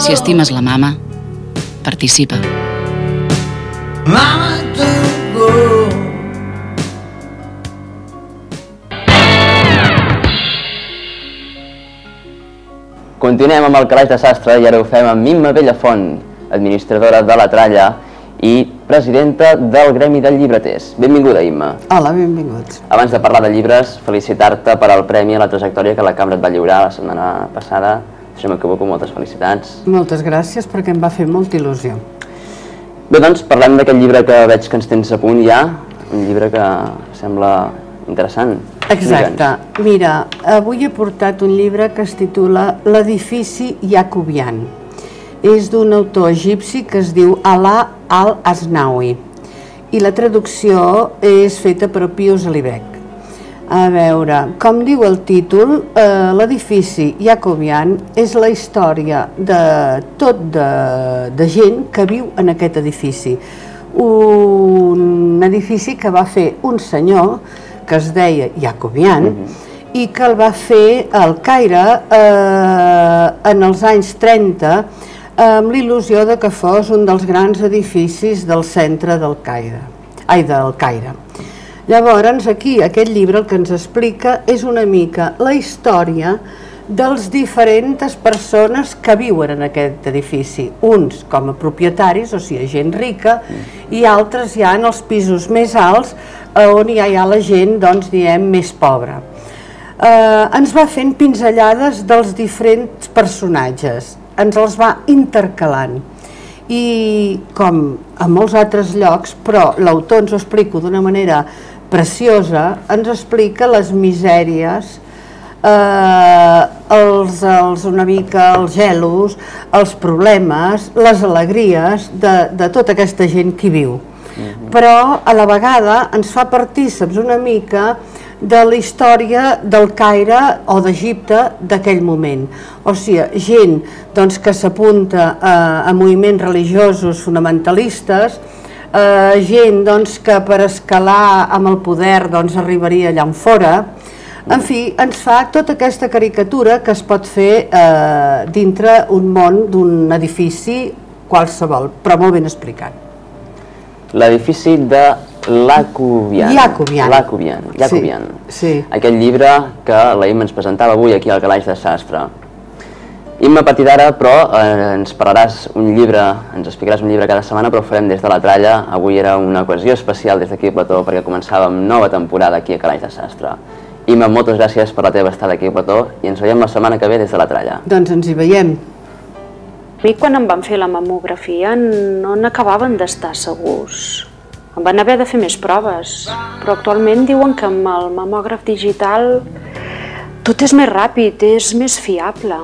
Si estimes la mama, participa. Continuem amb el Calaix de Sastre i ara ho fem amb Imma Bellafont, administradora de La Tralla i presidenta del Gremi de Llibreters. Benvinguda, Imma. Hola, benvinguts. Abans de parlar de llibres, felicitar-te per al premi a la trajectòria que la Cambra et va lliurar la setmana passada. Si no m'equivoco, moltes felicitats. Moltes gràcies, perquè em va fer molta il·lusió. Bé, doncs, parlem d'aquest llibre que veig que ens tens a punt ja, un llibre que sembla interessant. Exacte. Mira, avui he portat un llibre que es titula L'edifici Jacobian. És d'un autor egipci que es diu Alaa al-Asnawi i la traducció és feta per Pius Alibec. A veure, com diu el títol, l'edifici Jacobian és la història de gent que viu en aquest edifici. Un edifici que va fer un senyor que es deia Jacobian i que el va fer al Caire en els anys 30 amb l'il·lusió de que fos un dels grans edificis del centre del Caire. Llavors, aquí, aquest llibre el que ens explica és una mica la història dels diferents persones que viuen en aquest edifici. Uns com a propietaris, o sigui, gent rica, i altres ja en els pisos més alts, on ja hi ha la gent, doncs, diem, més pobra. Ens va fent pinzellades dels diferents personatges, ens els va intercalant. I com a molts altres llocs, però l'autor ens ho explica d'una manera preciosa, ens explica les misèries, una mica els gelos, els problemes, les alegries de tota aquesta gent que hi viu. Però a la vegada ens fa partícips una mica de la història del Caire o d'Egipte d'aquell moment. O sigui, gent que s'apunta a moviments religiosos fonamentalistes, gent que per escalar amb el poder arribaria allà en fora. En fi, ens fa tota aquesta caricatura que es pot fer dintre un món d'un edifici qualsevol, però molt ben explicat. L'edifici de Jacobian. Sí. Aquest llibre que la Imma ens presentava avui aquí al Calaix de Sastre. Imma, a partir d'ara, però, ens parlaràs un llibre, ens explicaràs un llibre cada setmana, però ho farem des de La Tralla. Avui era una ocasió especial des d'aquí a Plató perquè començàvem nova temporada aquí a Calaix de Sastre. Imma, moltes gràcies per la teva estada aquí a Plató i ens veiem la setmana que ve des de La Tralla. Doncs ens hi veiem. A mi quan em van fer la mamografia no n'acabaven d'estar segurs. Em van haver de fer més proves, però actualment diuen que amb el mamògraf digital tot és més ràpid, és més fiable.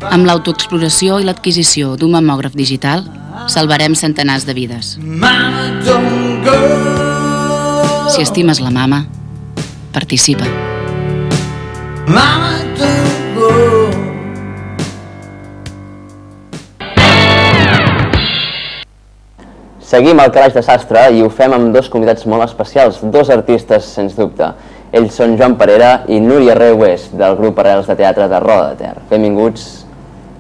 Amb l'autoexploració i l'adquisició d'un mamògraf digital, salvarem centenars de vides. Si estimes la mama, participa. Seguim al Calaix de Sastre i ho fem amb dos convidats molt especials, dos artistes, sens dubte. Ells són Joan Parera i Núria Reues, del grup Arrels de Teatre de Roda de Ter. Benvinguts.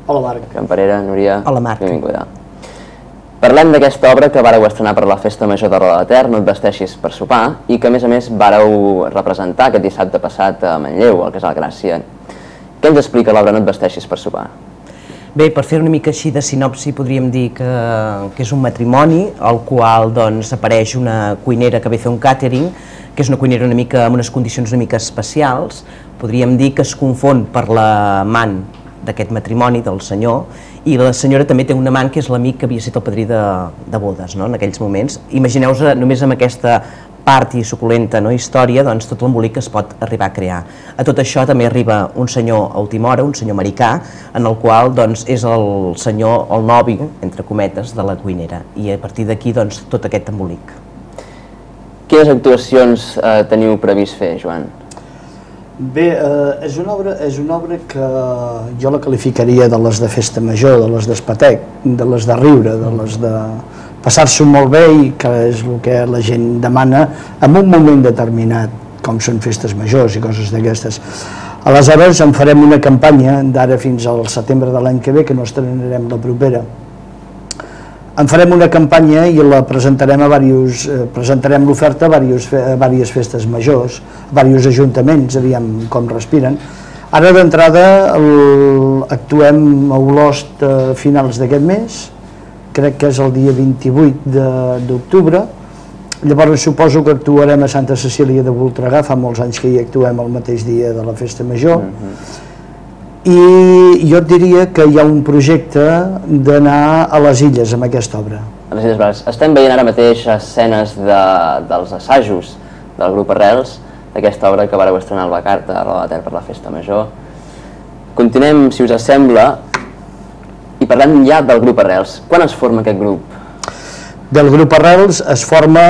Hola, Marc. Joan Parera, Núria. Hola, Marc. Benvinguda. Parlem d'aquesta obra que vàreu estrenar per la Festa Major de Roda de Ter, No et vesteixis per sopar, i que a més vàreu representar aquest dissabte passat a Manlleu, al Casal Gràcia. Què ens explica l'obra No et vesteixis per sopar? Bé, per fer una mica així de sinopsi podríem dir que és un matrimoni al qual apareix una cuinera que ve a fer un càtering, que és una cuinera una mica amb unes condicions una mica especials. Podríem dir que es confon per l'amant d'aquest matrimoni, del senyor, i la senyora també té un amant que és l'amic que havia estat el padrí de bodes, en aquells moments. Imagineu-vos només amb aquesta part i suculenta història, tot l'embolic que es pot arribar a crear. A tot això també arriba un senyor a última hora, un senyor americà, en el qual és el senyor, el novi, entre cometes, de la cuinera, i a partir d'aquí tot aquest embolic. Quines actuacions teniu previst fer, Joan? Bé, és una obra que jo la qualificaria de les de festa major, de les d'espatec, de les de riure, de les de passar-s'ho molt bé, i que és el que la gent demana en un moment determinat, com són festes majors i coses d'aquestes. Aleshores en farem una campanya d'ara fins al setembre de l'any que ve, que no estrenarem la propera. En farem una campanya i la presentarem presentarem l'oferta a diverses festes majors, a diversos ajuntaments, aviam com respiren. Ara d'entrada actuem a Olost a finals d'aquest mes, crec que és el dia 28 d'octubre. Llavors suposo que actuarem a Santa Cecília de Voltregà, fa molts anys que hi actuem el mateix dia de la festa major. I jo et diria que hi ha un projecte d'anar a les Illes amb aquesta obra. A les Illes Balears. Estem veient ara mateix escenes dels assajos del grup Arrels, d'aquesta obra que vareu estrenar al Bacarta, a Roda de Ter per la festa major. Continuem, si us sembla, i parlem ja del grup Arrels. Quan es forma aquest grup? Del grup Arrels es forma